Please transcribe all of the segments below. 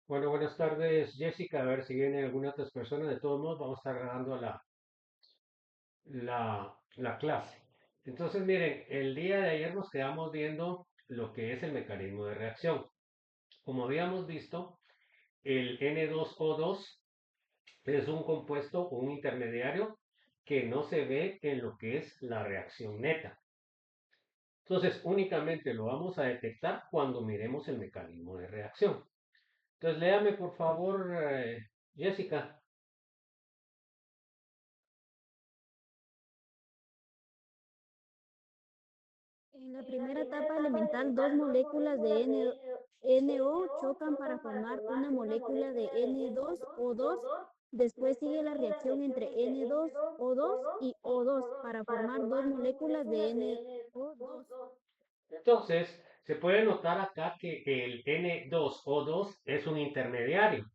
Bueno, buenas tardes, Jessica. A ver si vienen algunas otras personas. De todos modos, vamos a estar grabando la clase. Entonces, miren, el día de ayer nos quedamos viendo lo que es el mecanismo de reacción. Como habíamos visto, el N2O2 es un compuesto o un intermediario que no se ve en lo que es la reacción neta. Entonces, únicamente lo vamos a detectar cuando miremos el mecanismo de reacción. Entonces, léame por favor, Jessica. En la primera etapa elemental, dos moléculas de NO chocan para formar una molécula de N2O2. Después sigue la reacción entre N2O2 y O2 para formar dos moléculas de NO2. Entonces, se puede notar acá que el N2O2 es un intermediario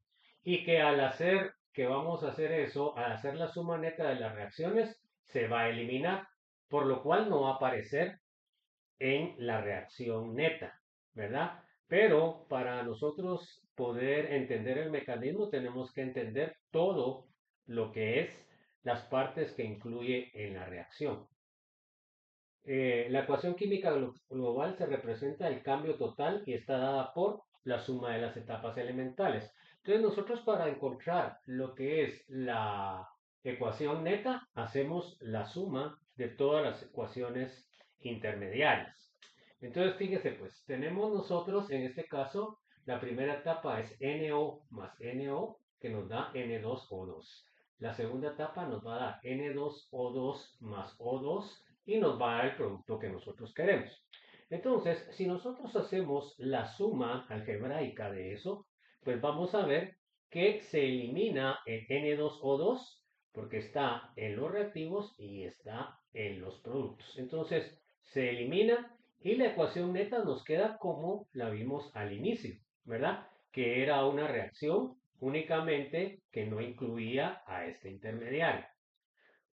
y que al hacer que vamos a hacer eso, al hacer la suma neta de las reacciones, se va a eliminar, por lo cual no va a aparecer en la reacción neta, ¿verdad? Pero para nosotros poder entender el mecanismo tenemos que entender todo lo que es las partes que incluye en la reacción. La ecuación química global se representa el cambio total y está dada por la suma de las etapas elementales. Entonces nosotros para encontrar lo que es la ecuación neta, hacemos la suma de todas las ecuaciones intermediarias. Entonces fíjese pues, tenemos nosotros en este caso, la primera etapa es NO más NO, que nos da N2O2. La segunda etapa nos va a dar N2O2 más O2 y nos va a dar el producto que nosotros queremos. Entonces, si nosotros hacemos la suma algebraica de eso, pues vamos a ver que se elimina el N2O2 porque está en los reactivos y está en los productos. Entonces, se elimina y la ecuación neta nos queda como la vimos al inicio, ¿verdad? Que era una reacción únicamente que no incluía a este intermediario.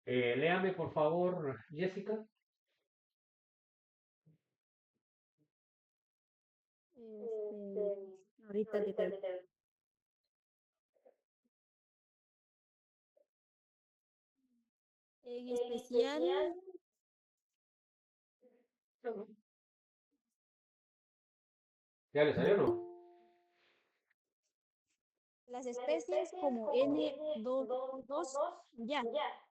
Léame por favor, Jessica. Este, ahorita te creo. En especial, ¿Ya le salió o no? las especies como N2O2, ya.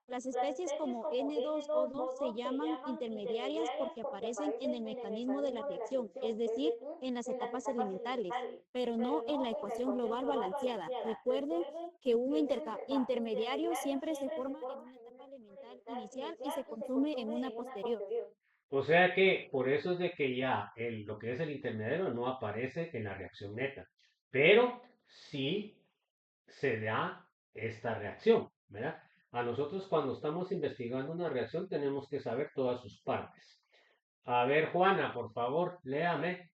Las especies como N2O2 se llaman intermediarias porque aparecen en el mecanismo de la reacción, es decir, en las etapas elementales, pero no en la ecuación global balanceada. Recuerden que un intermediario siempre se forma en una etapa elemental inicial y se consume en una posterior. O sea que por eso es de que ya lo que es el intermediario no aparece en la reacción neta, pero sí se da esta reacción, ¿verdad? A nosotros cuando estamos investigando una reacción tenemos que saber todas sus partes. A ver, Juana, por favor, léame.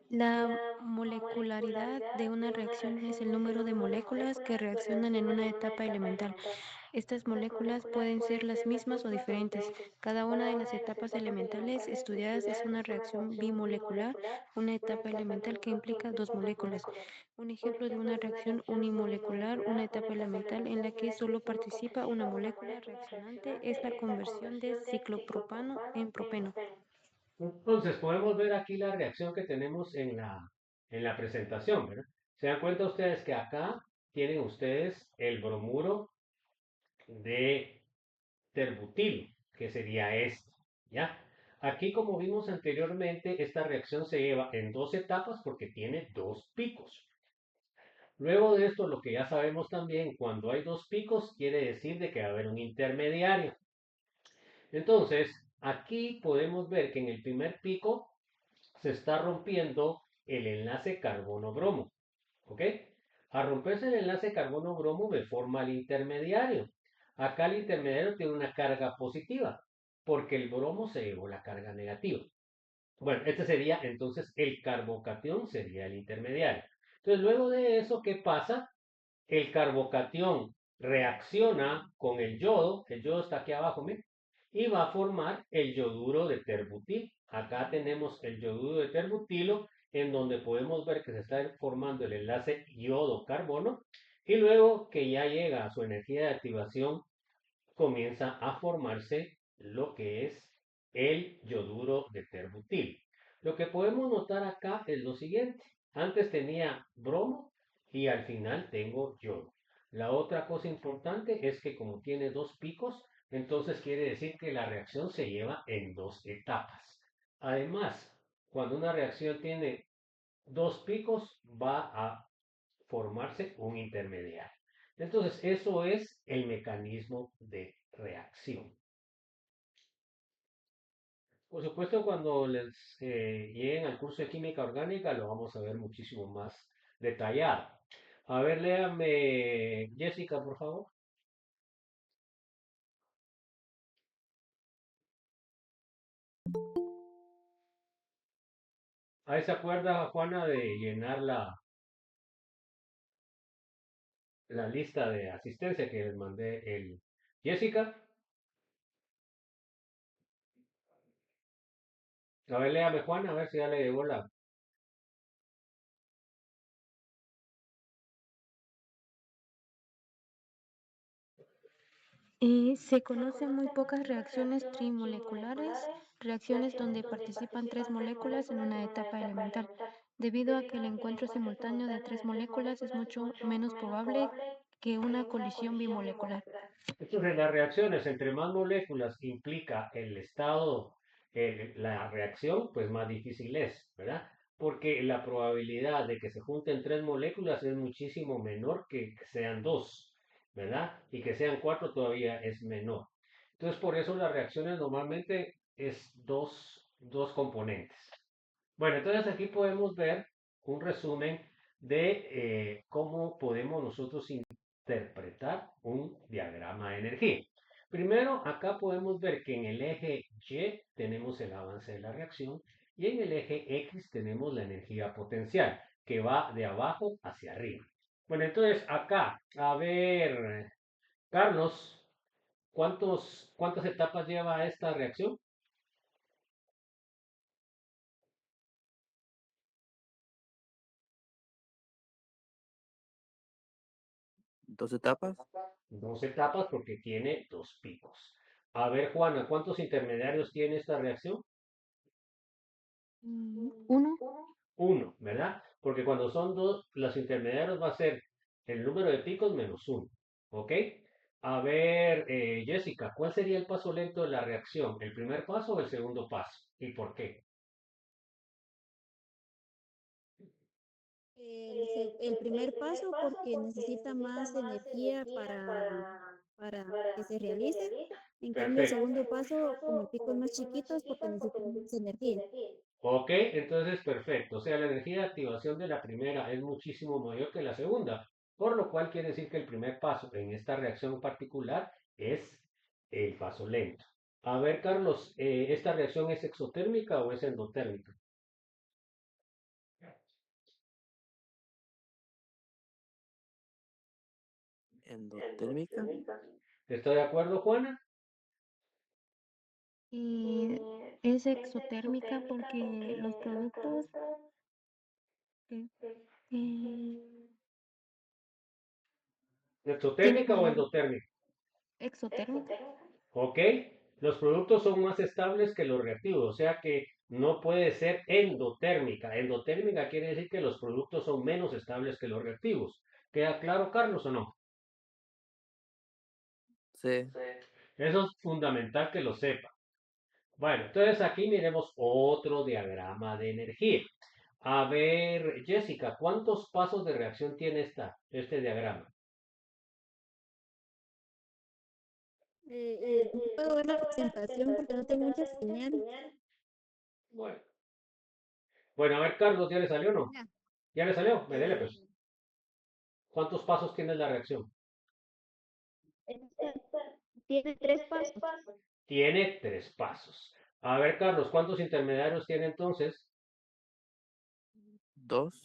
La molecularidad de una reacción es el número de moléculas que reaccionan en una etapa elemental. Estas moléculas pueden ser las mismas o diferentes. Cada una de las etapas elementales estudiadas es una reacción bimolecular, una etapa elemental que implica dos moléculas. Un ejemplo de una reacción unimolecular, una etapa elemental en la que solo participa una molécula reaccionante, es la conversión de ciclopropano en propeno. Entonces, podemos ver aquí la reacción que tenemos en la presentación, ¿verdad? Se dan cuenta ustedes que acá tienen ustedes el bromuro de terbutilo, que sería este, ¿ya? Aquí, como vimos anteriormente, esta reacción se lleva en dos etapas porque tiene dos picos. Luego de esto, lo que ya sabemos también, cuando hay dos picos, quiere decir de que va a haber un intermediario. Entonces, aquí podemos ver que en el primer pico se está rompiendo el enlace carbono-bromo, ¿ok? Al romperse el enlace carbono-bromo me forma el intermediario. Acá el intermediario tiene una carga positiva, porque el bromo se llevó la carga negativa. Bueno, este sería entonces el carbocatión, sería el intermediario. Entonces, luego de eso, ¿qué pasa? El carbocatión reacciona con el yodo está aquí abajo, ¿me? Y va a formar el yoduro de terbutil. acá tenemos el yoduro de terbutilo, en donde podemos ver que se está formando el enlace yodo-carbono, y luego que ya llega a su energía de activación, comienza a formarse lo que es el yoduro de terbutil. Lo que podemos notar acá es lo siguiente. Antes tenía bromo y al final tengo yodo. La otra cosa importante es que como tiene dos picos, entonces quiere decir que la reacción se lleva en dos etapas. Además, cuando una reacción tiene dos picos, va a formarse un intermediario. Entonces, eso es el mecanismo de reacción. Por supuesto, cuando les lleguen al curso de química orgánica, lo vamos a ver muchísimo más detallado. A ver, léame, Jessica, por favor. Ahí se acuerda, Juana, de llenar la lista de asistencia que les mandé el Jessica. A ver, léame, Juana, a ver si ya le llegó la. Se conocen muy pocas reacciones trimoleculares, reacciones donde participan tres moléculas en una etapa elemental, debido a que el encuentro simultáneo de tres moléculas es mucho menos probable que una colisión bimolecular. Entonces, las reacciones entre más moléculas implica el estado, la reacción, pues más difícil es, ¿verdad? Porque la probabilidad de que se junten tres moléculas es muchísimo menor que sean dos, ¿verdad? Y que sean cuatro todavía es menor. Entonces, por eso las reacciones normalmente es dos componentes. Bueno, entonces aquí podemos ver un resumen de cómo podemos nosotros interpretar un diagrama de energía. Primero, acá podemos ver que en el eje Y tenemos el avance de la reacción y en el eje X tenemos la energía potencial, que va de abajo hacia arriba. Bueno, entonces acá, a ver, Carlos, ¿cuántas etapas lleva esta reacción? ¿Dos etapas? Dos etapas porque tiene dos picos. A ver, Juana, ¿cuántos intermediarios tiene esta reacción? Uno, Uno, ¿verdad? Porque cuando son dos, los intermediarios va a ser el número de picos menos uno. ¿Ok? A ver, Jessica, ¿cuál sería el paso lento de la reacción? ¿El primer paso o el segundo paso? ¿Y por qué? El primer paso porque necesita más energía para que se realice. En cambio, el Perfecto. segundo paso, como el pico es más chiquito, es porque necesita más energía. Ok, entonces perfecto. O sea, la energía de activación de la primera es muchísimo mayor que la segunda, por lo cual quiere decir que el primer paso en esta reacción particular es el paso lento. A ver, Carlos, ¿esta reacción es exotérmica o es endotérmica? ¿Endotérmica? ¿Está de acuerdo, Juana? es exotérmica porque los productos que, eh, tienen ¿Exotérmica o mayor endotérmica? exotérmica. Ok, los productos son más estables que los reactivos, o sea que no puede ser endotérmica. Endotérmica quiere decir que los productos son menos estables que los reactivos. ¿Queda claro, Carlos, o no? Sí. Eso es fundamental que lo sepa. Bueno, entonces aquí miremos otro diagrama de energía. A ver, Jessica, ¿cuántos pasos de reacción tiene este diagrama? No puedo ver la presentación porque no tengo mucha señal. Bueno, bueno, a ver, Carlos, ¿ya le salió o no? Ya. ¿Ya le salió? Me dele Eh, pues. ¿Cuántos pasos tiene la reacción? esta tiene tres pasos. Tiene tres pasos. A ver, Carlos, ¿cuántos intermediarios tiene entonces? Dos.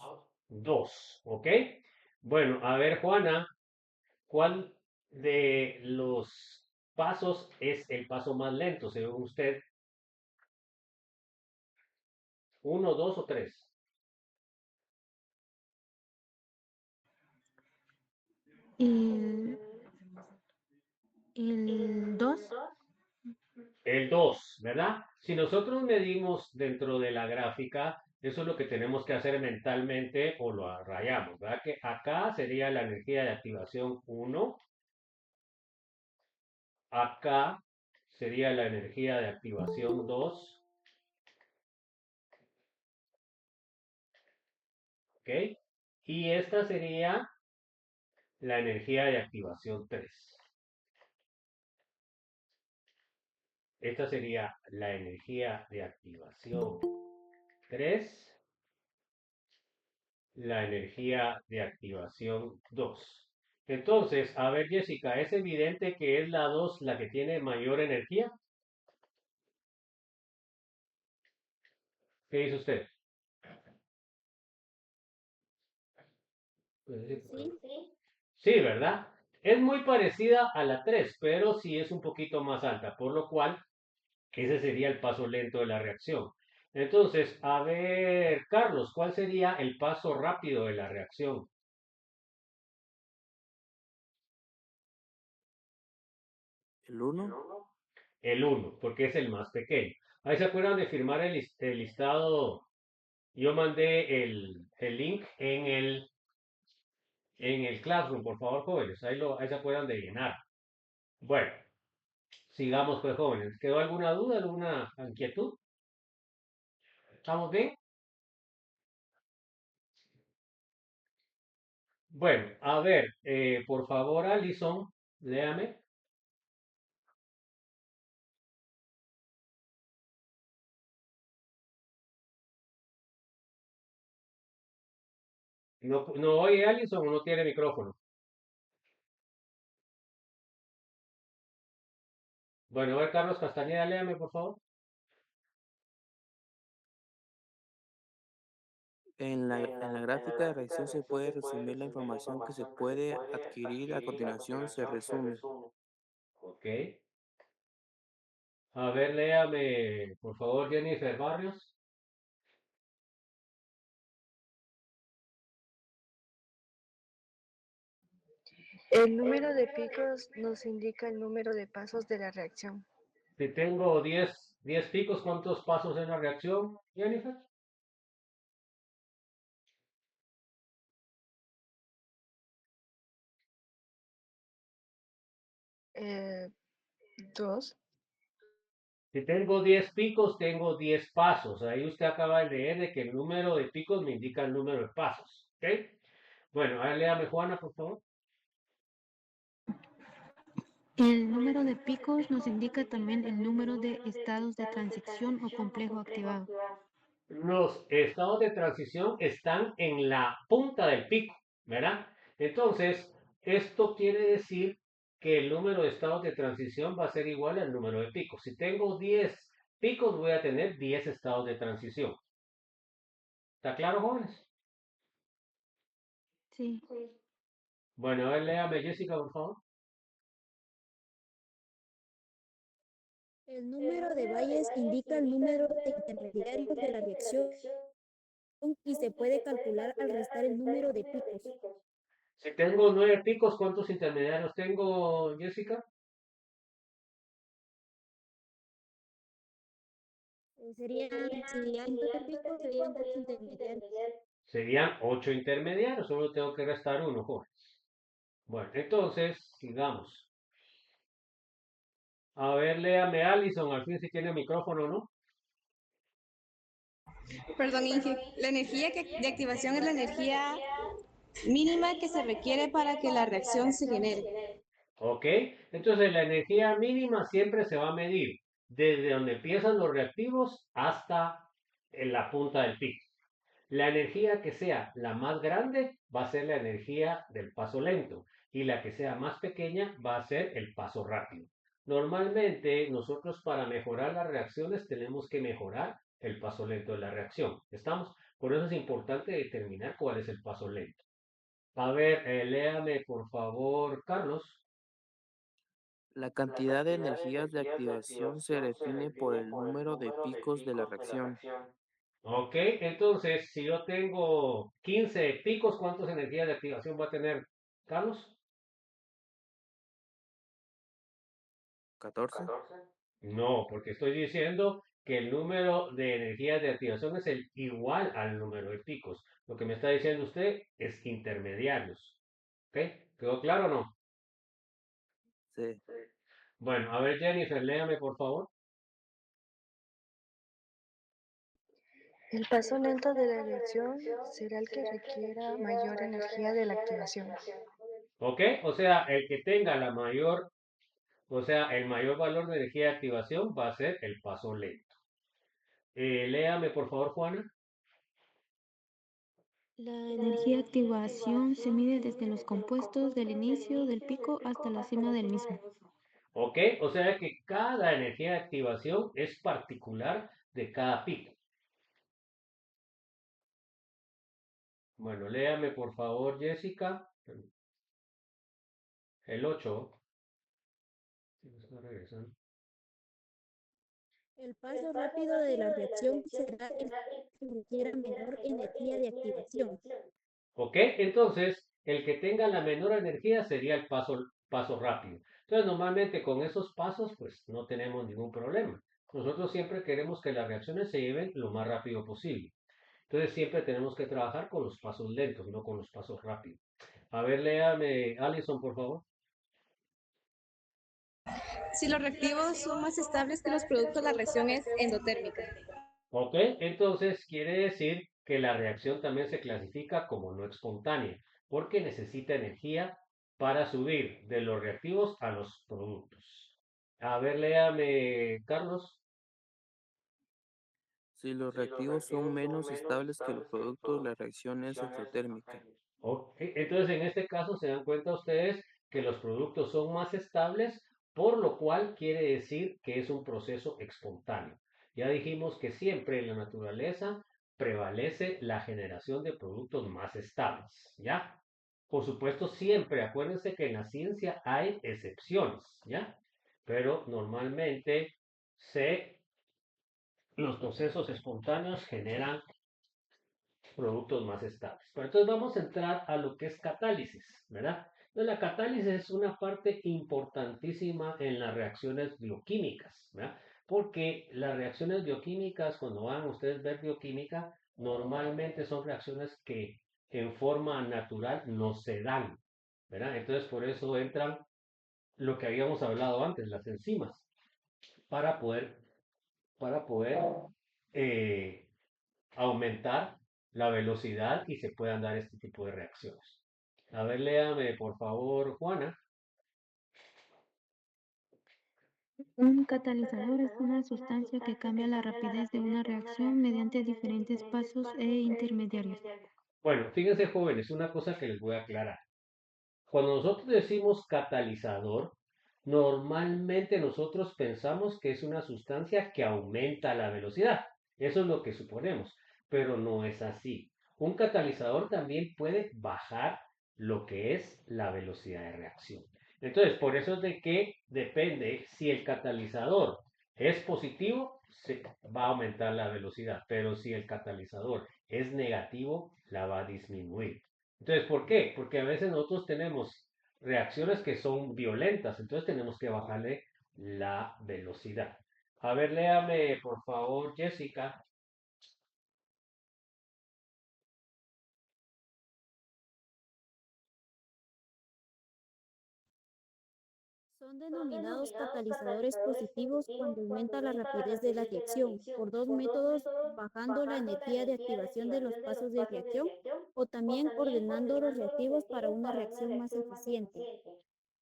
Dos, ¿ok? Bueno, a ver, Juana, ¿cuál de los pasos es el paso más lento, según usted? ¿Uno, dos o tres? El, el 2. El 2, ¿verdad? Si nosotros medimos dentro de la gráfica, eso es lo que tenemos que hacer mentalmente o lo rayamos, ¿verdad? Que acá sería la energía de activación 1, acá sería la energía de activación 2, ¿ok? Y esta sería la energía de activación 3. Esta sería la energía de activación 3, la energía de activación 2. Entonces, a ver, Jessica, ¿es evidente que es la 2 la que tiene mayor energía? ¿Qué dice usted? Sí, Sí, ¿verdad? Es muy parecida a la 3, pero sí es un poquito más alta, por lo cual ese sería el paso lento de la reacción. Entonces, a ver, Carlos, ¿cuál sería el paso rápido de la reacción? ¿El uno? El uno, porque es el más pequeño. Ahí se acuerdan de firmar el listado. Yo mandé el link en el Classroom, por favor, jóvenes. Ahí se acuerdan de llenar. Bueno, sigamos, pues, jóvenes. ¿Quedó alguna duda, alguna inquietud? ¿Estamos bien? Bueno, a ver, por favor, Alison, léame. No, no oye Alison o no tiene micrófono. Bueno, a ver, Carlos Castañeda, léame, por favor. En la gráfica de reacción se puede resumir la información que se puede adquirir a continuación se resume. Ok. A ver, léame, por favor, Jennifer Barrios. El número de picos nos indica el número de pasos de la reacción. Si tengo 10 picos, ¿cuántos pasos en la reacción, Jennifer? Eh, 2. Si tengo 10 picos, tengo 10 pasos. Ahí usted acaba de leer de que el número de picos me indica el número de pasos. ¿Ok? Bueno, a ver, léame, Juana, por favor. El número de picos nos indica también el número de estados de transición o complejo activado. Los estados de transición están en la punta del pico, ¿verdad? Entonces, esto quiere decir que el número de estados de transición va a ser igual al número de picos. Si tengo 10 picos, voy a tener 10 estados de transición. ¿Está claro, jóvenes? Sí. Bueno, a ver, léame, Jessica, por favor. el número de valles indica el número de intermediarios de la reacción y se puede calcular al restar el número de picos. Si tengo 9 picos, ¿cuántos intermediarios tengo, Jessica? Si hay 9 picos, serían 8 intermediarios. Serían 8 intermediarios, solo tengo que restar uno, jóvenes. Bueno, entonces, sigamos. A ver, léame, Allison, al fin si tiene micrófono, ¿no? Perdón, Inge. La energía de activación es la energía mínima que se requiere para que la reacción se genere. ¿Ok? Entonces, la energía mínima siempre se va a medir desde donde empiezan los reactivos hasta en la punta del pico. La energía que sea la más grande va a ser la energía del paso lento y la que sea más pequeña va a ser el paso rápido. Normalmente nosotros para mejorar las reacciones tenemos que mejorar el paso lento de la reacción. ¿Estamos? Por eso es importante determinar cuál es el paso lento. A ver, léame por favor, Carlos. La cantidad de energías de activación se define por el número de picos de la reacción. Ok, entonces, si yo tengo 15 picos, ¿cuántas energías de activación va a tener Carlos? 14. No, porque estoy diciendo que el número de energías de activación es el igual al número de picos. Lo que me está diciendo usted es intermediarios. ¿Ok? ¿Quedó claro o no? Sí. Bueno, a ver, Jennifer, léame por favor. El paso lento de la reacción será el que requiera mayor energía de la activación. ¿Ok? O sea, el que tenga la mayor, o sea, el mayor valor de energía de activación va a ser el paso lento. Léame por favor, Juana. La energía de activación se mide desde los compuestos del inicio del pico hasta la cima del mismo. ¿Ok? O sea que cada energía de activación es particular de cada pico. Bueno, léame por favor, Jessica. El 8. Sí, me está regresando. El paso rápido de la reacción será el que requiera menor energía de activación. ¿Ok? Entonces, el que tenga la menor energía sería el paso rápido. Entonces, normalmente con esos pasos, pues no tenemos ningún problema. Nosotros siempre queremos que las reacciones se lleven lo más rápido posible. Entonces, siempre tenemos que trabajar con los pasos lentos, no con los pasos rápidos. A ver, léame, Alison, por favor. Si los reactivos son más estables que los productos, la reacción es endotérmica. ¿Ok? Entonces, quiere decir que la reacción también se clasifica como no espontánea, porque necesita energía para subir de los reactivos a los productos. A ver, léame, Carlos. Si los reactivos son menos estables que los productos, la reacción es exotérmica. Ok, entonces, en este caso, se dan cuenta ustedes que los productos son más estables, por lo cual quiere decir que es un proceso espontáneo. Ya dijimos que siempre en la naturaleza prevalece la generación de productos más estables, ¿ya? Por supuesto, siempre, acuérdense que en la ciencia hay excepciones, ¿ya? Pero normalmente los procesos espontáneos generan productos más estables. Pero entonces vamos a entrar a lo que es catálisis, ¿verdad? Entonces la catálisis es una parte importantísima en las reacciones bioquímicas, ¿verdad? Porque las reacciones bioquímicas, cuando van a ustedes ver bioquímica, normalmente son reacciones que en forma natural no se dan, ¿verdad? Entonces por eso entran lo que habíamos hablado antes, las enzimas, para poder, para poder eh, aumentar la velocidad y se puedan dar este tipo de reacciones. A ver, léame por favor, Juana. Un catalizador es una sustancia que cambia la rapidez de una reacción mediante diferentes pasos e intermediarios. Bueno, fíjense jóvenes, una cosa que les voy a aclarar. Cuando nosotros decimos catalizador, normalmente nosotros pensamos que es una sustancia que aumenta la velocidad. Eso es lo que suponemos, pero no es así. Un catalizador también puede bajar lo que es la velocidad de reacción. Entonces, por eso es de que depende si el catalizador es positivo, se va a aumentar la velocidad, pero si el catalizador es negativo, la va a disminuir. Entonces, ¿por qué? Porque a veces nosotros tenemos reacciones que son violentas, entonces tenemos que bajarle la velocidad. A ver, léame, por favor, Jessica. Son denominados catalizadores positivos cuando aumenta la rapidez de la reacción por dos métodos, bajando la energía de activación de los pasos de reacción o también ordenando los reactivos para una reacción más eficiente.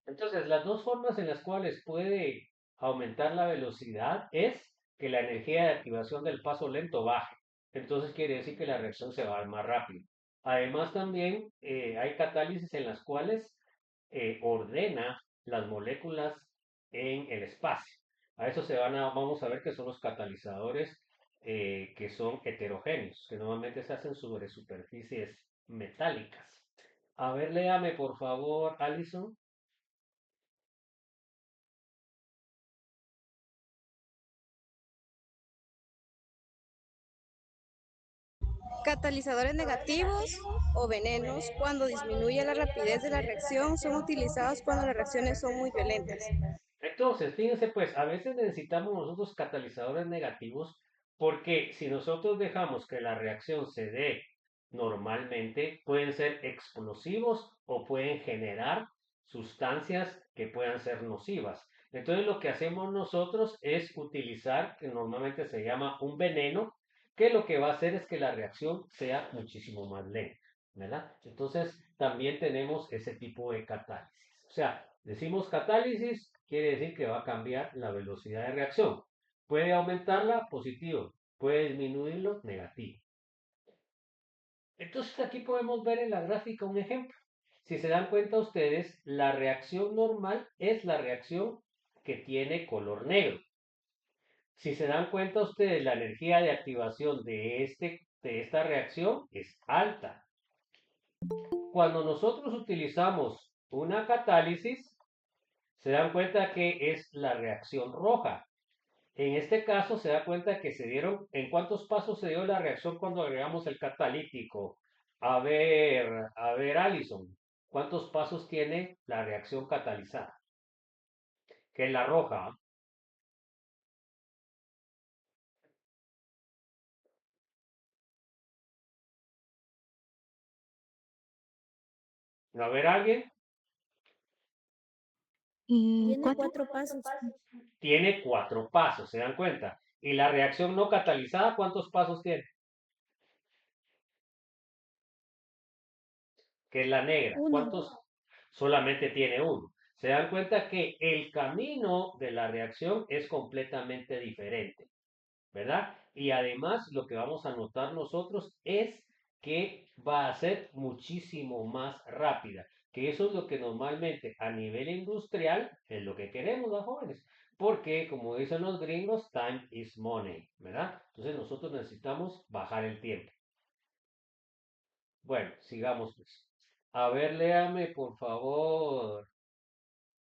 Entonces, las dos formas en las cuales puede aumentar la velocidad es que la energía de activación del paso lento baje. Entonces quiere decir que la reacción se va a dar más rápido. Además, también hay catálisis en las cuales ordena las moléculas en el espacio. A eso vamos a ver que son los catalizadores que son heterogéneos, que normalmente se hacen sobre superficies metálicas. A ver, léame por favor, Alison. Catalizadores negativos o venenos, cuando disminuye la rapidez de la reacción, son utilizados cuando las reacciones son muy violentas. Entonces, fíjense pues, a veces necesitamos nosotros catalizadores negativos porque si nosotros dejamos que la reacción se dé normalmente, pueden ser explosivos o pueden generar sustancias que puedan ser nocivas. Entonces, lo que hacemos nosotros es utilizar, que normalmente se llama un veneno, que lo que va a hacer es que la reacción sea muchísimo más lenta, ¿verdad? Entonces, también tenemos ese tipo de catálisis. O sea, decimos catálisis, quiere decir que va a cambiar la velocidad de reacción. Puede aumentarla, positivo. Puede disminuirlo, negativo. Entonces aquí podemos ver en la gráfica un ejemplo. Si se dan cuenta ustedes, la reacción normal es la reacción que tiene color negro. Si se dan cuenta ustedes, la energía de activación de esta reacción es alta. Cuando nosotros utilizamos una catálisis, se dan cuenta que es la reacción roja. En este caso se da cuenta que se dieron, ¿en cuántos pasos se dio la reacción cuando agregamos el catalítico? A ver, Alison, ¿cuántos pasos tiene la reacción catalizada? Que es la roja. A ver, ¿alguien? ¿Y Tiene cuatro? 4 pasos. Tiene 4 pasos, ¿se dan cuenta? Y la reacción no catalizada, ¿cuántos pasos tiene? Que es la negra. 1. ¿Cuántos? Solamente tiene uno. Se dan cuenta que el camino de la reacción es completamente diferente, ¿verdad? Y además lo que vamos a notar nosotros es que va a ser muchísimo más rápida, que eso es lo que normalmente a nivel industrial es lo que queremos los jóvenes, porque como dicen los gringos, time is money, ¿verdad? Entonces nosotros necesitamos bajar el tiempo. Bueno, sigamos pues. A ver, léame por favor,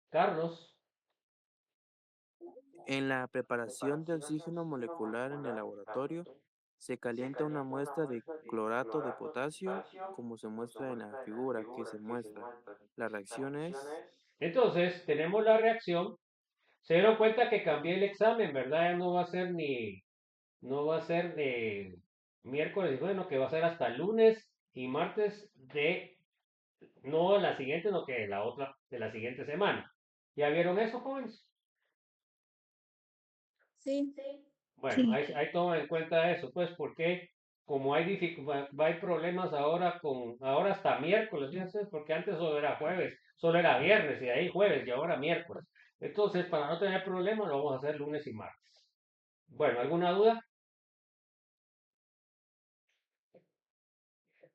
Carlos. En la preparación de oxígeno molecular en el laboratorio, se calienta una muestra de clorato de potasio, como se muestra en la figura que se muestra. La reacción es... Entonces, tenemos la reacción. Se dieron cuenta que cambié el examen, ¿verdad? Ya no va a ser de miércoles, bueno, que va a ser hasta lunes y martes no la siguiente, no que la otra, de la siguiente semana. ¿Ya vieron eso, jóvenes? Sí. Bueno, Sí. ahí toman en cuenta eso, pues, porque como hay problemas ahora ahora hasta miércoles, fíjense, porque antes solo era jueves, solo era viernes y de ahí jueves y ahora miércoles. Entonces, para no tener problemas, lo vamos a hacer lunes y martes. Bueno, ¿alguna duda?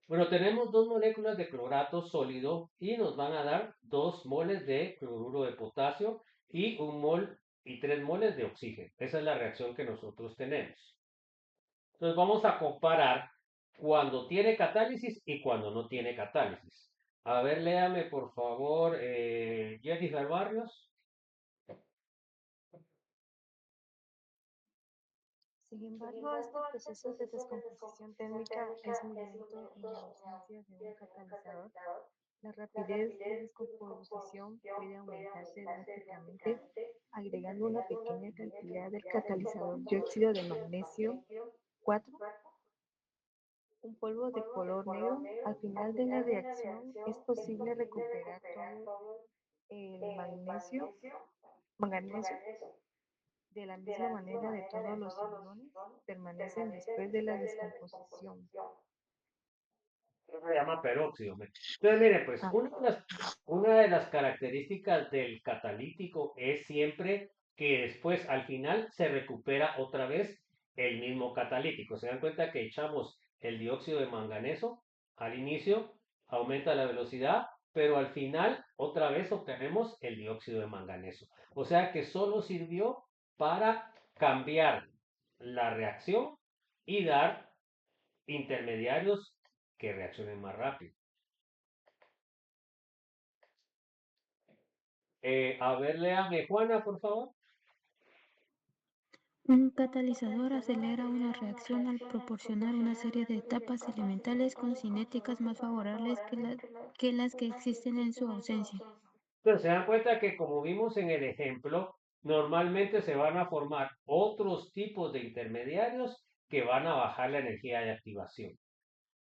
Bueno, tenemos 2 moléculas de clorato sólido y nos van a dar 2 moles de cloruro de potasio y 1 mol y 3 moles de oxígeno. Esa es la reacción que nosotros tenemos. Entonces vamos a comparar cuando tiene catálisis y cuando no tiene catálisis. A ver, léame por favor, Jennifer Barrios. Sin embargo, este proceso de descomposición térmica es muy lento en la ausencia de un catalizador. La rapidez de descomposición puede aumentarse drásticamente agregando una pequeña cantidad del catalizador dióxido de magnesio 4, un polvo de color negro. Al final de la reacción es posible recuperar todo el manganeso de la misma manera de todos los iones permanecen después de la descomposición. Se llama peróxido. Entonces, miren, pues Ah, una de las características del catalítico es siempre que después, al final, se recupera otra vez el mismo catalítico. Se dan cuenta que echamos el dióxido de manganeso al inicio, aumenta la velocidad, pero al final otra vez obtenemos el dióxido de manganeso. O sea que solo sirvió para cambiar la reacción y dar intermediarios que reaccionen más rápido. A ver, léame, Juana, por favor. Un catalizador acelera una reacción al proporcionar una serie de etapas elementales con cinéticas más favorables que las que existen en su ausencia. Entonces se dan cuenta que como vimos en el ejemplo, normalmente se van a formar otros tipos de intermediarios que van a bajar la energía de activación.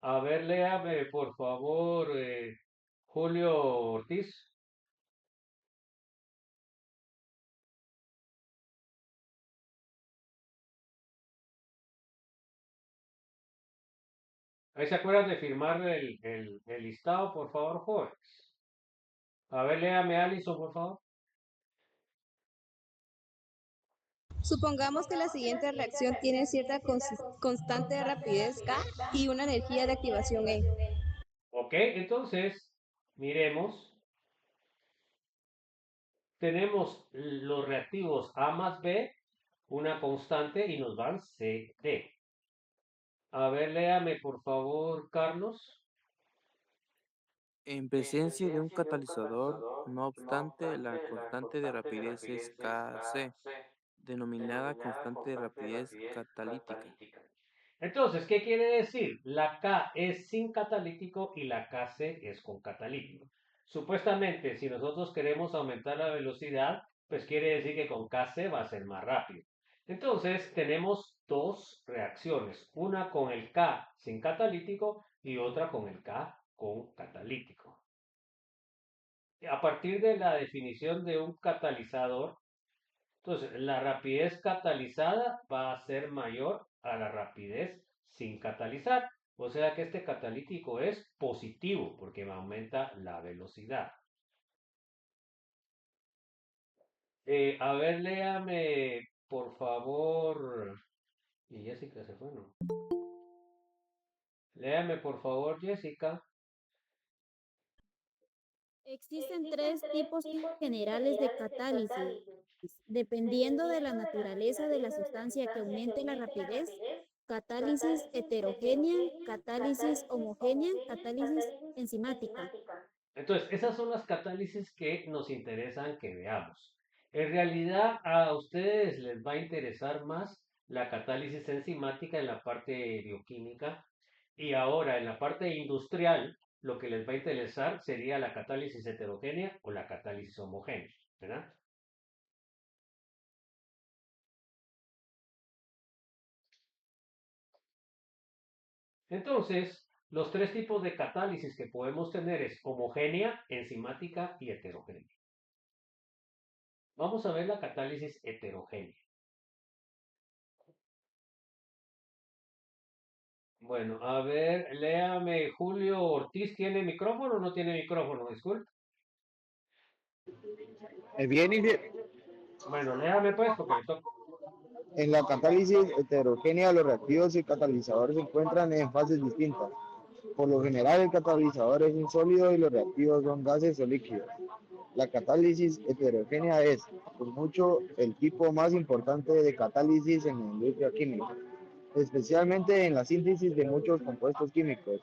A ver, léame por favor, Julio Ortiz. Ahí se acuerdan de firmar el listado, por favor, jóvenes. A ver, léame Alison, por favor. Supongamos que la siguiente reacción tiene cierta constante de rapidez K y una energía de activación E. Ok, entonces, miremos. Tenemos los reactivos A más B, una constante, y nos dan CD. A ver, léame, por favor, Carlos. En presencia de un catalizador, no obstante, la constante de rapidez es Kc, denominada constante de rapidez catalítica. Entonces, ¿qué quiere decir? La K es sin catalítico y la Kc es con catalítico. Supuestamente, si nosotros queremos aumentar la velocidad, pues quiere decir que con Kc va a ser más rápido. Entonces, tenemos dos reacciones, una con el K sin catalítico y otra con el K con catalítico. A partir de la definición de un catalizador, entonces la rapidez catalizada va a ser mayor a la rapidez sin catalizar. O sea que este catalítico es positivo porque aumenta la velocidad. A ver, léame, por favor. Y Jessica se fue, ¿no? Léame, por favor, Jessica. Existen tres tipos generales de catálisis, dependiendo de la naturaleza de la sustancia que aumente la rapidez: catálisis heterogénea, catálisis homogénea, catálisis enzimática. Entonces, esas son las catálisis que nos interesan que veamos. En realidad, a ustedes les va a interesar más la catálisis enzimática en la parte bioquímica y ahora en la parte industrial, lo que les va a interesar sería la catálisis heterogénea o la catálisis homogénea, ¿verdad? Entonces, los tres tipos de catálisis que podemos tener es homogénea, enzimática y heterogénea. Vamos a ver la catálisis heterogénea. Bueno, a ver, léame, Julio Ortiz, ¿tiene micrófono o no tiene micrófono? Disculpe. Bien, Bueno, léame pues, porque le toca. en la catálisis heterogénea los reactivos y catalizadores se encuentran en fases distintas. Por lo general el catalizador es un sólido y los reactivos son gases o líquidos. La catálisis heterogénea es, por mucho, el tipo más importante de catálisis en la industria química, especialmente en la síntesis de muchos compuestos químicos.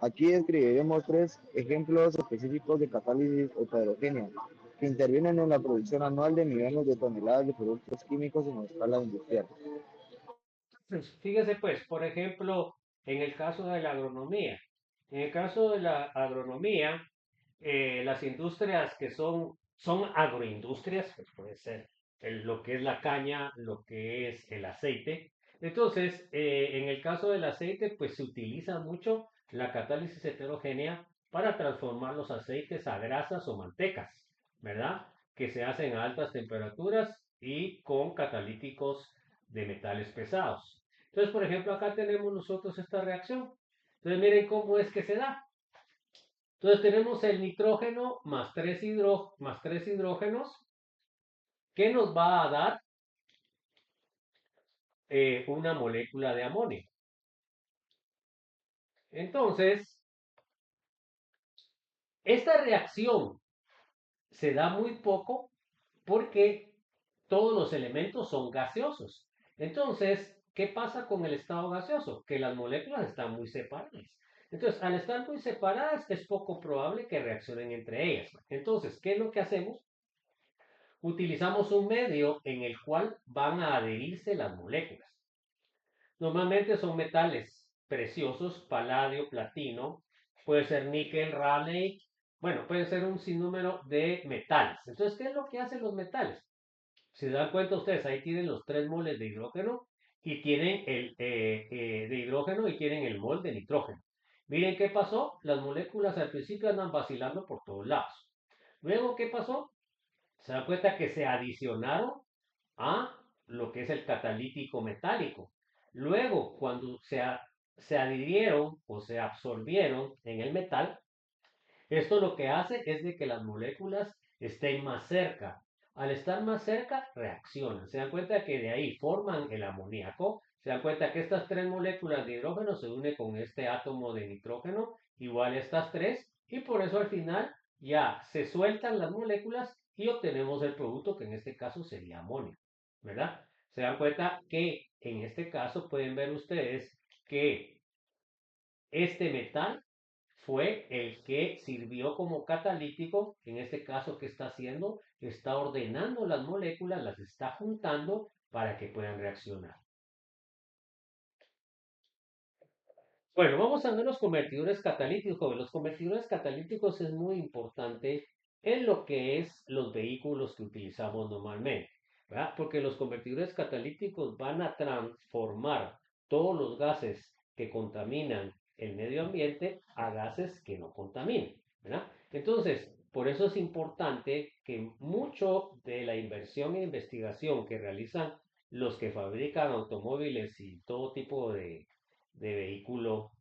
Aquí describiremos tres ejemplos específicos de catálisis heterogénea que intervienen en la producción anual de millones de toneladas de productos químicos en escala industrial. Fíjese pues, por ejemplo, en el caso de la agronomía. En el caso de la agronomía, las industrias que son agroindustrias, pues puede ser lo que es la caña, lo que es el aceite. Entonces, en el caso del aceite, pues se utiliza mucho la catálisis heterogénea para transformar los aceites a grasas o mantecas, ¿verdad? Que se hacen a altas temperaturas y con catalíticos de metales pesados. Entonces, por ejemplo, acá tenemos nosotros esta reacción. Entonces, miren cómo es que se da. Entonces tenemos el nitrógeno más tres hidrógenos que nos va a dar una molécula de amonio. Entonces, esta reacción se da muy poco porque todos los elementos son gaseosos. Entonces, ¿qué pasa con el estado gaseoso? Que las moléculas están muy separadas. Entonces, al estar muy separadas, es poco probable que reaccionen entre ellas. Entonces, ¿qué es lo que hacemos? utilizamos un medio en el cual van a adherirse las moléculas. Normalmente son metales preciosos, paladio, platino, puede ser níquel, raleigh, bueno, puede ser un sinnúmero de metales. Entonces, ¿qué es lo que hacen los metales? Si se dan cuenta ustedes, ahí tienen los 3 moles de hidrógeno y tienen de hidrógeno y tienen el mol de nitrógeno. Miren qué pasó. Las moléculas al principio andan vacilando por todos lados. Luego, ¿qué pasó? Se dan cuenta que se adicionaron a lo que es el catalítico metálico. Luego, cuando se adhirieron o se absorbieron en el metal, esto lo que hace es de que las moléculas estén más cerca. Al estar más cerca, reaccionan. Se dan cuenta que de ahí forman el amoníaco. Se dan cuenta que estas 3 moléculas de hidrógeno se unen con este átomo de nitrógeno, igual a estas 3, y por eso al final ya se sueltan las moléculas y obtenemos el producto que en este caso sería amonio, ¿verdad? Se dan cuenta que en este caso pueden ver ustedes que este metal fue el que sirvió como catalítico. En este caso, ¿qué está haciendo? Está ordenando las moléculas, las está juntando para que puedan reaccionar. Bueno, vamos a ver los convertidores catalíticos. Los convertidores catalíticos es muy importante en lo que es los vehículos que utilizamos normalmente, ¿verdad? Porque los convertidores catalíticos van a transformar todos los gases que contaminan el medio ambiente a gases que no contaminan, ¿verdad? Entonces, por eso es importante que mucho de la inversión e investigación que realizan los que fabrican automóviles y todo tipo de vehículo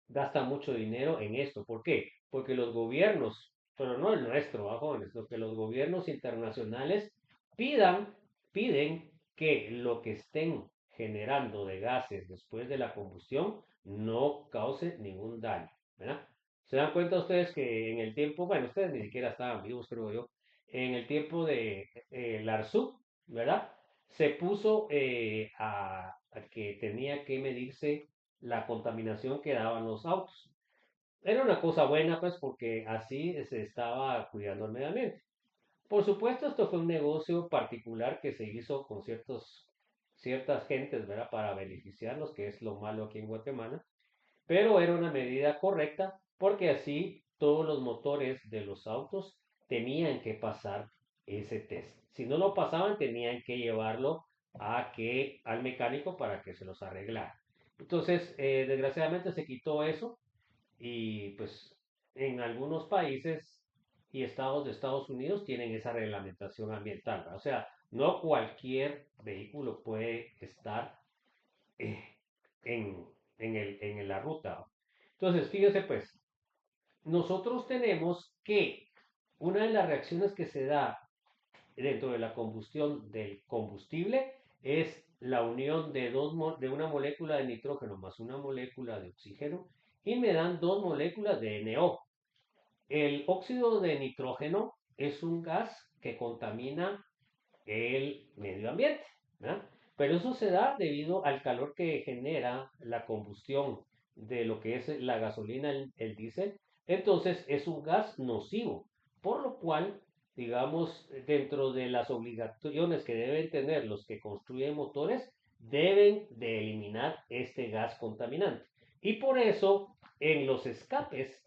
gasta mucho dinero en esto. ¿Por qué? Porque los gobiernos, pero no el nuestro, jóvenes, lo que los gobiernos internacionales pidan, piden que lo que estén generando de gases después de la combustión no cause ningún daño, ¿verdad? ¿Se dan cuenta ustedes que en el tiempo, bueno, ustedes ni siquiera estaban vivos, creo yo, en el tiempo de Larsú, ¿verdad? Se puso a que tenía que medirse la contaminación que daban los autos. Era una cosa buena, pues, porque así se estaba cuidando el medio ambiente. Por supuesto, esto fue un negocio particular que se hizo con ciertas gentes, ¿verdad? Para beneficiarlos, que es lo malo aquí en Guatemala. Pero era una medida correcta porque así todos los motores de los autos tenían que pasar ese test. Si no lo pasaban, tenían que llevarlo al mecánico para que se los arreglara. Entonces, desgraciadamente se quitó eso y pues en algunos países y estados de Estados Unidos tienen esa reglamentación ambiental, ¿verdad? O sea, no cualquier vehículo puede estar eh, en la ruta. Entonces, fíjense pues, nosotros tenemos que una de las reacciones que se da dentro de la combustión del combustible es la unión de una molécula de nitrógeno más una molécula de oxígeno y me dan 2 moléculas de NO. El óxido de nitrógeno es un gas que contamina el medio ambiente, ¿verdad? Pero eso se da debido al calor que genera la combustión de lo que es la gasolina, el diésel. Entonces es un gas nocivo, por lo cual, digamos, dentro de las obligaciones que deben tener los que construyen motores, deben de eliminar este gas contaminante. Y por eso, en los escapes,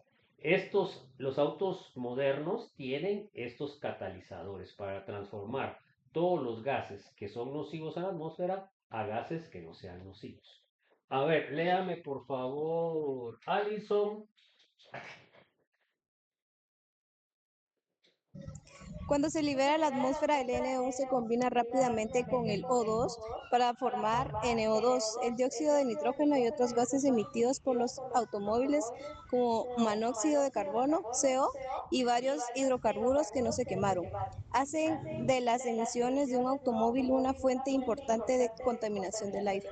los autos modernos tienen estos catalizadores para transformar todos los gases que son nocivos a la atmósfera a gases que no sean nocivos. A ver, léame por favor, Alison. Cuando se libera a la atmósfera, el NO se combina rápidamente con el O2 para formar NO2, el dióxido de nitrógeno y otros gases emitidos por los automóviles como monóxido de carbono, CO, y varios hidrocarburos que no se quemaron. Hacen de las emisiones de un automóvil una fuente importante de contaminación del aire.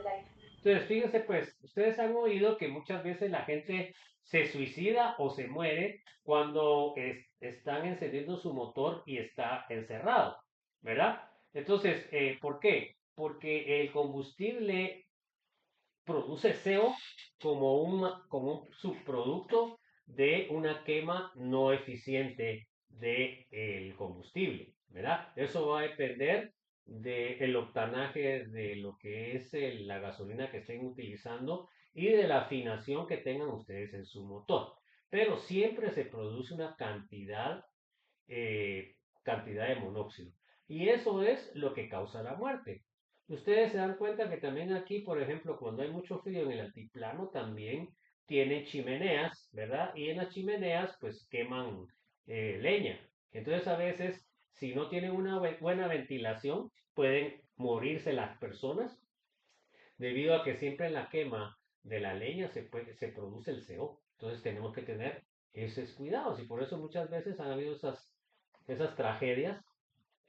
Entonces, fíjense pues, ustedes han oído que muchas veces la gente se suicida o se muere cuando están encendiendo su motor y está encerrado, ¿verdad? Entonces, ¿por qué? Porque el combustible produce CO como un subproducto de una quema no eficiente del combustible, ¿verdad? Eso va a depender del octanaje de lo que es la gasolina que estén utilizando y de la afinación que tengan ustedes en su motor. Pero siempre se produce una cantidad de monóxido. Y eso es lo que causa la muerte. Ustedes se dan cuenta que también aquí, por ejemplo, cuando hay mucho frío en el altiplano, también tienen chimeneas, ¿verdad? Y en las chimeneas, pues queman leña. Entonces, a veces, si no tienen una buena ventilación, pueden morirse las personas debido a que siempre en la quema de la leña se produce el CO. Entonces, tenemos que tener esos cuidados y por eso muchas veces han habido esas tragedias,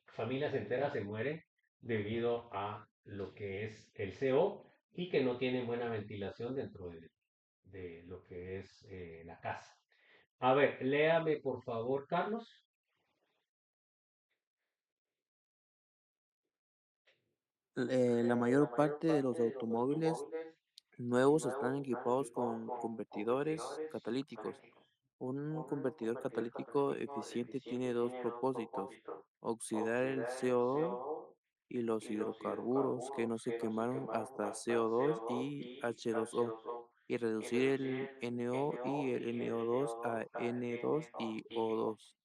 familias enteras se mueren debido a lo que es el CO y que no tienen buena ventilación dentro de lo que es la casa. A ver, léame por favor, Carlos. La mayor parte de los automóviles nuevos están equipados con convertidores catalíticos. Un convertidor catalítico eficiente tiene dos propósitos: oxidar el CO2 y los hidrocarburos que no se quemaron hasta CO2 y H2O, y reducir el NO y el NO2 a N2 y O2.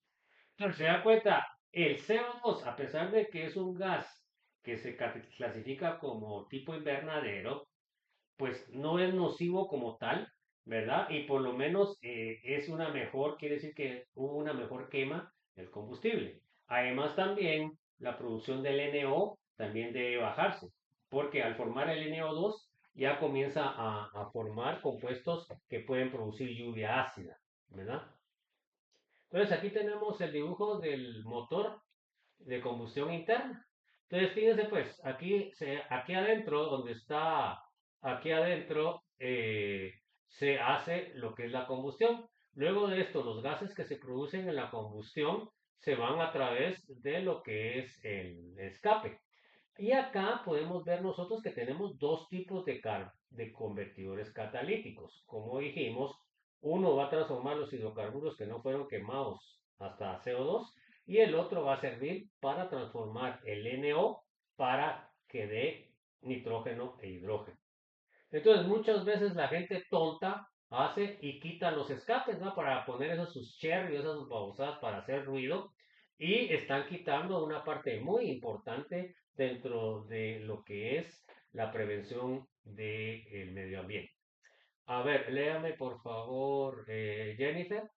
Entonces, se da cuenta, el CO2, a pesar de que es un gas que se clasifica como tipo invernadero, pues no es nocivo como tal, ¿verdad? Y por lo menos es una mejor, quiere decir que hubo una mejor quema del combustible. Además también la producción del NO también debe bajarse, porque al formar el NO2 ya comienza a formar compuestos que pueden producir lluvia ácida, ¿verdad? Entonces aquí tenemos el dibujo del motor de combustión interna. Entonces, fíjense pues, aquí adentro, donde está, aquí adentro, se hace lo que es la combustión. Luego de esto, los gases que se producen en la combustión se van a través de lo que es el escape. Y acá podemos ver nosotros que tenemos dos tipos de convertidores catalíticos. Como dijimos, uno va a transformar los hidrocarburos que no fueron quemados hasta CO2 y el otro va a servir para transformar el NO para que dé nitrógeno e hidrógeno. Entonces, muchas veces la gente tonta hace y quita los escapes, ¿no? Para poner esos sus cherry, esas babosadas para hacer ruido. Y están quitando una parte muy importante dentro de lo que es la prevención del medio ambiente. A ver, léame por favor, Jennifer.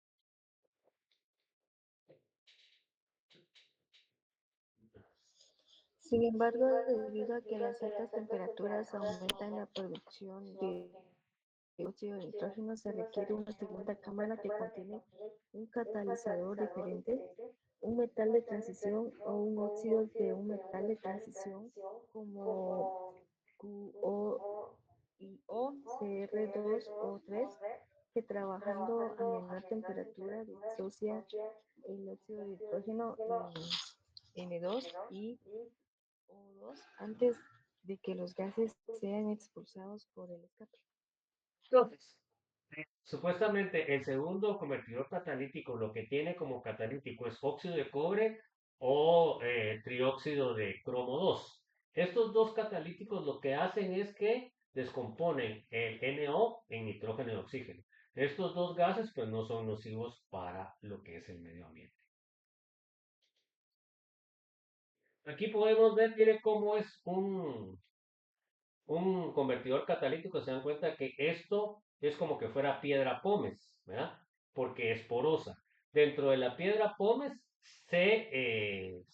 Sin embargo, debido a que las altas temperaturas aumentan la producción de dióxido de nitrógeno, se requiere una segunda cámara que contiene un catalizador diferente, un metal de transición o un óxido de un metal de transición como QO y o CR2 o 3, que trabajando a menor temperatura disocia el óxido de nitrógeno en N2 y O2 antes de que los gases sean expulsados por el escape. Entonces, supuestamente el segundo convertidor catalítico lo que tiene como catalítico es óxido de cobre o trióxido de cromo 2. Estos dos catalíticos lo que hacen es que descomponen el NO en nitrógeno y oxígeno. Estos dos gases pues no son nocivos para lo que es el medio ambiente. Aquí podemos ver, mire cómo es un convertidor catalítico. Se dan cuenta que esto es como que fuera piedra pómez, ¿verdad? Porque es porosa. Dentro de la piedra pómez se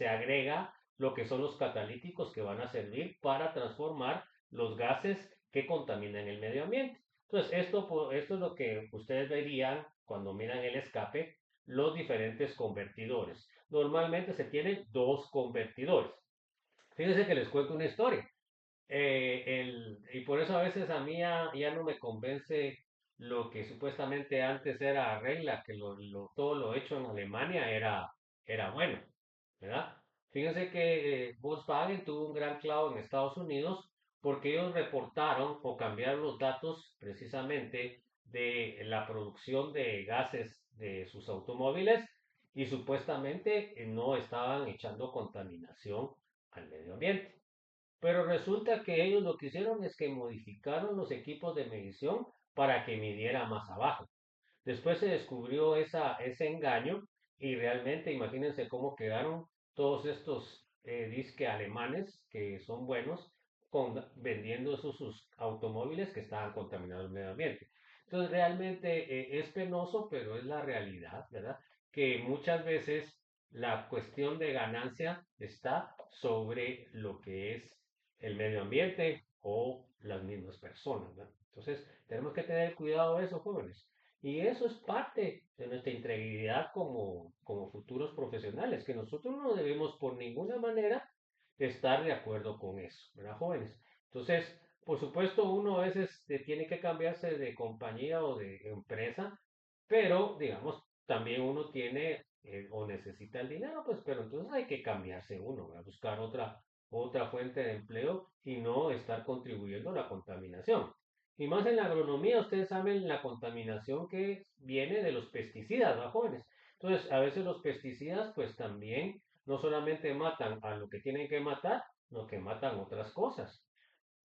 agrega lo que son los catalíticos que van a servir para transformar los gases que contaminan el medio ambiente. Entonces, esto es lo que ustedes verían cuando miran el escape, los diferentes convertidores. Normalmente se tienen dos convertidores. Fíjense que les cuento una historia. Y por eso a veces a mí ya no me convence lo que supuestamente antes era regla, que todo lo hecho en Alemania era bueno, ¿verdad? Fíjense que Volkswagen tuvo un gran clavo en Estados Unidos porque ellos reportaron o cambiaron los datos precisamente de la producción de gases de sus automóviles y supuestamente no estaban echando contaminación al medio ambiente. Pero resulta que ellos lo que hicieron es que modificaron los equipos de medición para que midiera más abajo. Después se descubrió ese engaño y realmente imagínense cómo quedaron todos estos disque alemanes que son buenos vendiendo sus automóviles que estaban contaminando el medio ambiente. Entonces realmente es penoso, pero es la realidad, ¿verdad? Que muchas veces la cuestión de ganancia está sobre lo que es el medio ambiente o las mismas personas, ¿verdad? Entonces tenemos que tener cuidado de eso, jóvenes. Y eso es parte de nuestra integridad como futuros profesionales, que nosotros no debemos por ninguna manera estar de acuerdo con eso, ¿verdad, jóvenes? Entonces, por supuesto, uno a veces tiene que cambiarse de compañía o de empresa, pero, digamos, también uno tiene o necesita el dinero, pues, pero entonces hay que cambiarse uno, ¿verdad? Buscar otra fuente de empleo y no estar contribuyendo a la contaminación. Y más en la agronomía, ustedes saben la contaminación que viene de los pesticidas, ¿no, jóvenes? Entonces, a veces los pesticidas, pues también no solamente matan a lo que tienen que matar, sino que matan otras cosas.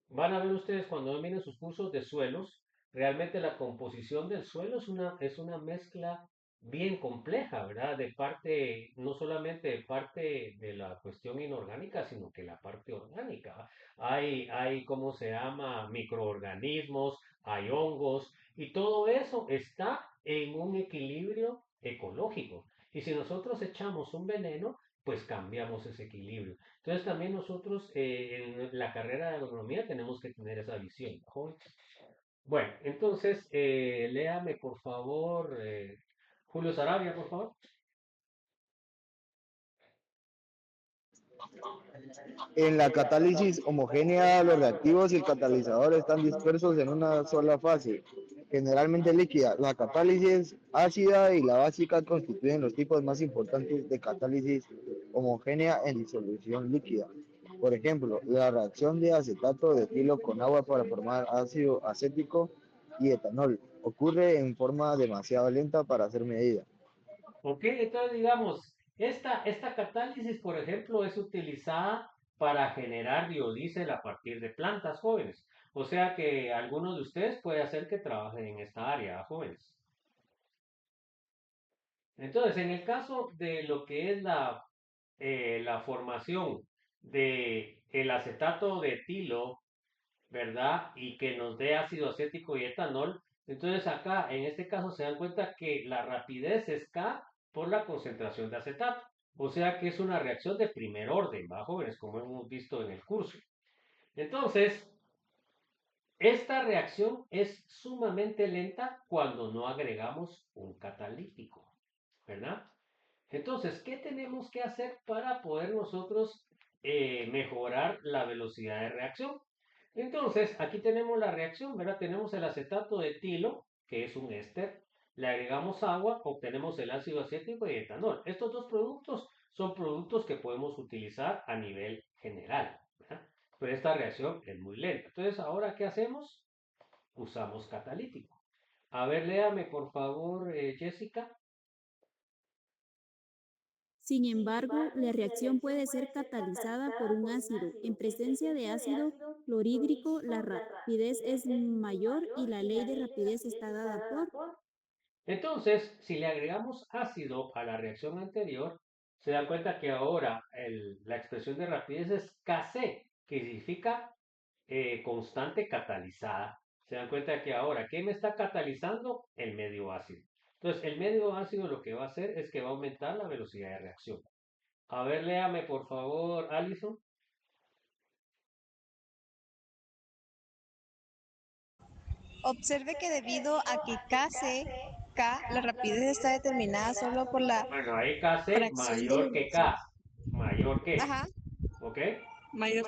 Van a ver ustedes cuando miren sus cursos de suelos, realmente la composición del suelo es una mezcla bien compleja, ¿verdad? De parte, no solamente de parte de la cuestión inorgánica, sino que la parte orgánica. ¿Va? Hay, ¿cómo se llama? Microorganismos, hay hongos, y todo eso está en un equilibrio ecológico. Y si nosotros echamos un veneno, pues cambiamos ese equilibrio. Entonces también nosotros en la carrera de agronomía tenemos que tener esa visión, ¿no? Bueno, entonces léame por favor, Julio Sarabia, por favor. En la catálisis homogénea, los reactivos y el catalizador están dispersos en una sola fase, generalmente líquida. La catálisis ácida y la básica constituyen los tipos más importantes de catálisis homogénea en disolución líquida. Por ejemplo, la reacción de acetato de etilo con agua para formar ácido acético y etanol ocurre en forma demasiado lenta para ser medida. Ok, entonces digamos, esta catálisis, por ejemplo, es utilizada para generar biodiesel a partir de plantas jóvenes. O sea que algunos de ustedes puede hacer que trabajen en esta área, jóvenes. Entonces, en el caso de lo que es la formación de el acetato de etilo, ¿verdad? Y que nos dé ácido acético y etanol. Entonces acá, en este caso, se dan cuenta que la rapidez es K por la concentración de acetato. O sea que es una reacción de primer orden, ¿va, jóvenes? Como hemos visto en el curso. Entonces, esta reacción es sumamente lenta cuando no agregamos un catalítico, ¿verdad? Entonces, ¿qué tenemos que hacer para poder nosotros mejorar la velocidad de reacción? Entonces, aquí tenemos la reacción, ¿verdad? Tenemos el acetato de etilo, que es un éster, le agregamos agua, obtenemos el ácido acético y etanol. Estos dos productos son productos que podemos utilizar a nivel general, ¿verdad? Pero esta reacción es muy lenta. Entonces, ¿ahora qué hacemos? Usamos catalítico. A ver, léame por favor, Jessica. Sin embargo, la reacción puede ser catalizada por un ácido. En presencia de ácido clorhídrico, la rapidez es mayor y la ley de rapidez está dada por. Entonces, si le agregamos ácido a la reacción anterior, se da cuenta que ahora la expresión de rapidez es Kc, que significa constante catalizada. Se dan cuenta que ahora, ¿qué me está catalizando? El medio ácido. Entonces, el medio ácido lo que va a hacer es que va a aumentar la velocidad de reacción. A ver, léame por favor, Alison. Observe que debido a que K, la rapidez está determinada solo por la Bueno, ahí Kc fracción de mayor que dilución, K. Mayor que. ajá, ¿Ok? mayor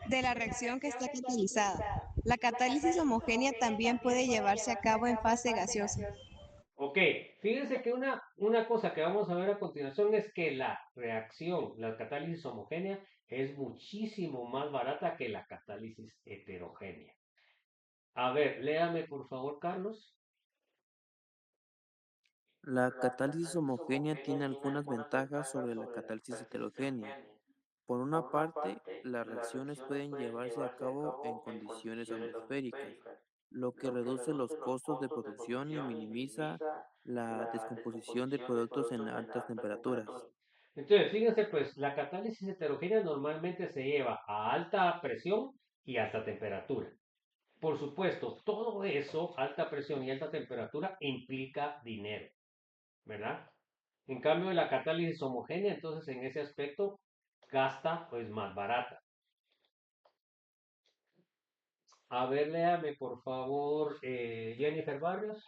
de la reacción que está catalizada. La catálisis homogénea también puede llevarse a cabo en fase gaseosa. Ok, fíjense que una cosa que vamos a ver a continuación es que la reacción, la catálisis homogénea, es muchísimo más barata que la catálisis heterogénea. A ver, léame por favor, Carlos. La catálisis homogénea tiene algunas ventajas sobre la catálisis heterogénea. Por una parte, las reacciones pueden llevarse a cabo en condiciones atmosféricas, lo que reduce los costos de producción y minimiza la descomposición de productos en altas temperaturas. Entonces, fíjense, pues la catálisis heterogénea normalmente se lleva a alta presión y alta temperatura. Por supuesto, todo eso, alta presión y alta temperatura, implica dinero, ¿verdad? En cambio, la catálisis homogénea, entonces, en ese aspecto, gasta, pues, más barata. A ver, léame, por favor, Jennifer Barrios.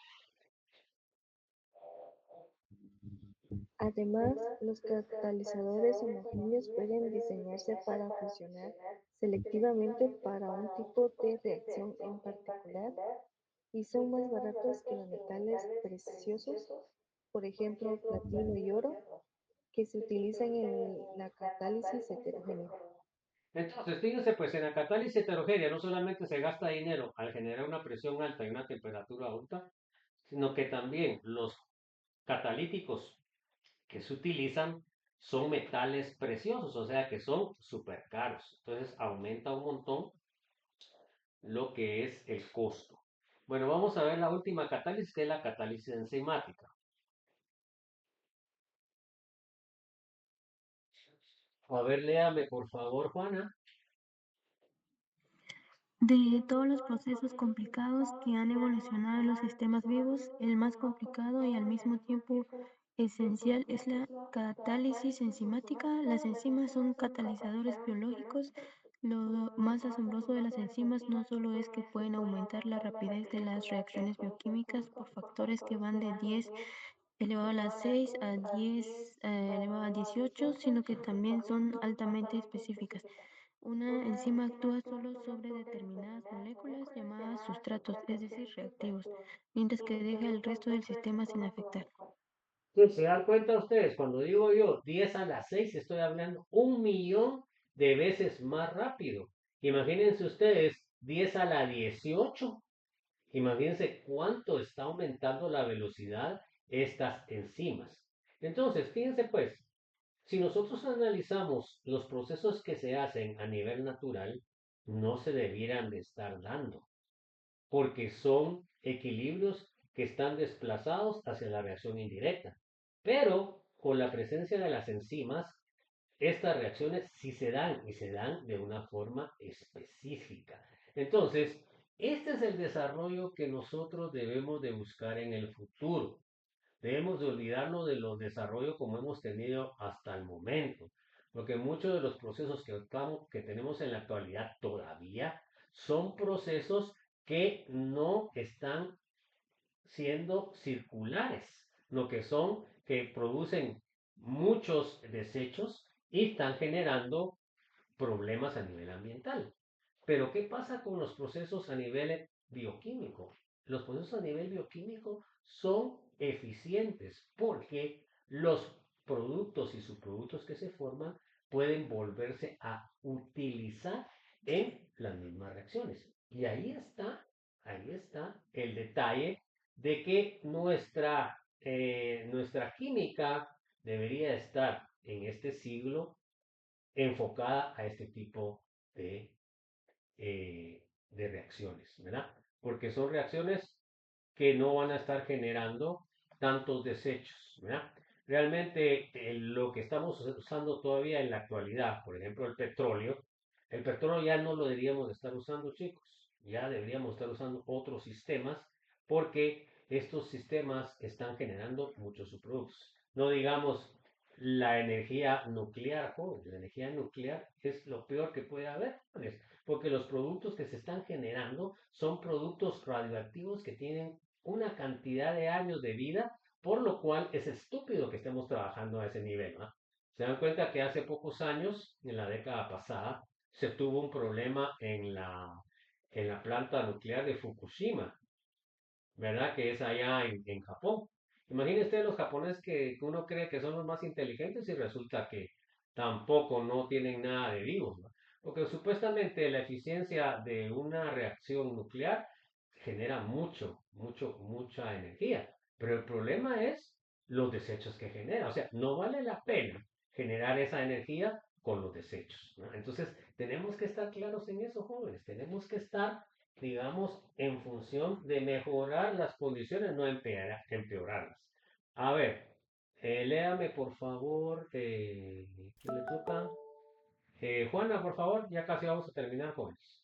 Además, los catalizadores homogéneos pueden diseñarse para funcionar selectivamente para un tipo de reacción en particular y son más baratos que los metales preciosos, por ejemplo, platino y oro, que se utilizan en la catálisis heterogénea. Entonces, fíjense, pues en la catálisis heterogénea no solamente se gasta dinero al generar una presión alta y una temperatura alta, sino que también los catalíticos que se utilizan son metales preciosos, o sea que son súper caros. Entonces aumenta un montón lo que es el costo. Bueno, vamos a ver la última catálisis, que es la catálisis enzimática. A ver, léame por favor, Juana. De todos los procesos complicados que han evolucionado en los sistemas vivos, el más complicado y al mismo tiempo esencial es la catálisis enzimática. Las enzimas son catalizadores biológicos. Lo más asombroso de las enzimas no solo es que pueden aumentar la rapidez de las reacciones bioquímicas por factores que van de 10 elevado a la 6 a 10 elevado a 18, sino que también son altamente específicas. Una enzima actúa solo sobre determinadas moléculas llamadas sustratos, es decir, reactivos, mientras que deja el resto del sistema sin afectar. Sí, se dan cuenta ustedes, cuando digo yo 10 a la 6, estoy hablando 1 millón de veces más rápido. Imagínense ustedes 10 a la 18. Imagínense cuánto está aumentando la velocidad estas enzimas. Entonces, fíjense pues, si nosotros analizamos los procesos que se hacen a nivel natural, no se debieran de estar dando, porque son equilibrios que están desplazados hacia la reacción indirecta. Pero con la presencia de las enzimas, estas reacciones sí se dan y se dan de una forma específica. Entonces, este es el desarrollo que nosotros debemos de buscar en el futuro. Debemos de olvidarnos de los desarrollos como hemos tenido hasta el momento, porque muchos de los procesos que tenemos en la actualidad todavía son procesos que no están siendo circulares, lo que son que producen muchos desechos y están generando problemas a nivel ambiental. Pero ¿qué pasa con los procesos a nivel bioquímico? Los procesos a nivel bioquímico son eficientes porque los productos y subproductos que se forman pueden volverse a utilizar en las mismas reacciones. Y ahí está el detalle de que nuestra química debería estar en este siglo enfocada a este tipo de reacciones, ¿verdad? Porque son reacciones que no van a estar generando tantos desechos, ¿verdad? Realmente lo que estamos usando todavía en la actualidad, por ejemplo el petróleo ya no lo deberíamos de estar usando, chicos, ya deberíamos estar usando otros sistemas porque estos sistemas están generando muchos subproductos. No digamos la energía nuclear, joven, la energía nuclear es lo peor que puede haber, jóvenes, porque los productos que se están generando son productos radioactivos que tienen una cantidad de años de vida, por lo cual es estúpido que estemos trabajando a ese nivel, ¿no? Se dan cuenta que hace pocos años, en la década pasada, se tuvo un problema en la planta nuclear de Fukushima, ¿verdad? Que es allá en Japón. Imagínense los japoneses que uno cree que son los más inteligentes y resulta que tampoco no tienen nada de vivos, ¿no? Porque supuestamente la eficiencia de una reacción nuclear genera mucha energía. Pero el problema es los desechos que genera. O sea, no vale la pena generar esa energía con los desechos, ¿no? Entonces, tenemos que estar claros en eso, jóvenes. Tenemos que estar, digamos, en función de mejorar las condiciones, no empeorarlas. A ver, léame por favor, ¿quién le toca? Juana, por favor, ya casi vamos a terminar, jóvenes.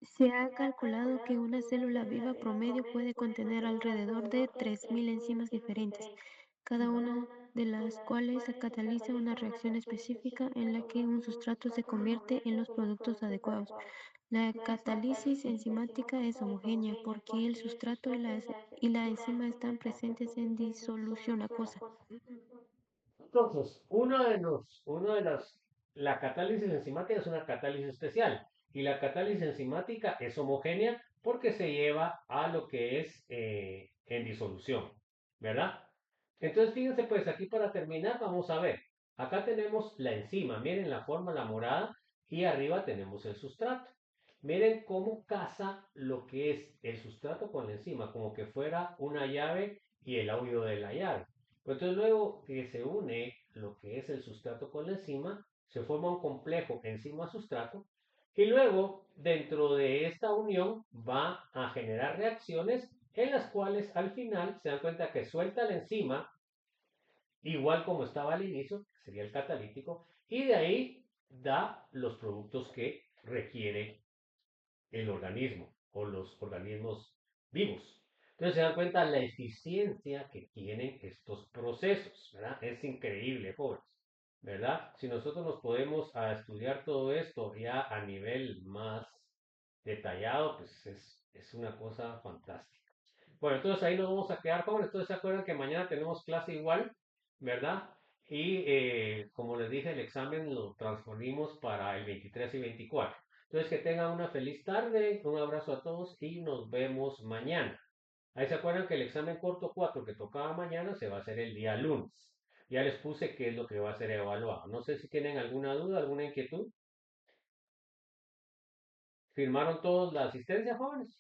Se ha calculado que una célula viva promedio puede contener alrededor de 3.000 enzimas diferentes, cada una de las cuales cataliza una reacción específica en la que un sustrato se convierte en los productos adecuados. La catálisis enzimática es homogénea porque el sustrato y la enzima están presentes en disolución acuosa. Entonces, la catálisis enzimática es una catálisis especial y la catálisis enzimática es homogénea porque se lleva a lo que es en disolución, ¿verdad? Entonces, fíjense, pues aquí para terminar, vamos a ver. Acá tenemos la enzima, miren la forma, la morada, y arriba tenemos el sustrato. Miren cómo casa lo que es el sustrato con la enzima, como que fuera una llave y el audio de la llave. Entonces luego que se une lo que es el sustrato con la enzima, se forma un complejo enzima-sustrato y luego dentro de esta unión va a generar reacciones en las cuales al final se dan cuenta que suelta la enzima igual como estaba al inicio, que sería el catalítico, y de ahí da los productos que requiere el organismo o los organismos vivos. Entonces se dan cuenta la eficiencia que tienen estos procesos, ¿verdad? Es increíble, jóvenes, ¿verdad? Si nosotros nos podemos a estudiar todo esto ya a nivel más detallado, pues es una cosa fantástica. Bueno, entonces ahí nos vamos a quedar, jóvenes. Entonces se acuerdan que mañana tenemos clase igual, ¿verdad? Y como les dije, el examen lo transferimos para el 23 y 24. Entonces que tengan una feliz tarde, un abrazo a todos y nos vemos mañana. Ahí se acuerdan que el examen corto 4 que tocaba mañana se va a hacer el día lunes. Ya les puse qué es lo que va a ser evaluado. No sé si tienen alguna duda, alguna inquietud. ¿Firmaron todos la asistencia, jóvenes?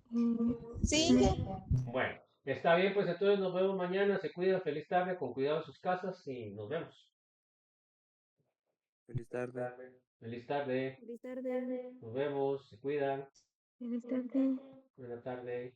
Mm, Sí, mm, Bueno, está bien, pues entonces nos vemos mañana. Se cuidan, feliz tarde, con cuidado en sus casas y nos vemos. Feliz tarde. Feliz tarde, Feliz tarde. nos vemos, se cuidan. Feliz tarde. Buena tarde.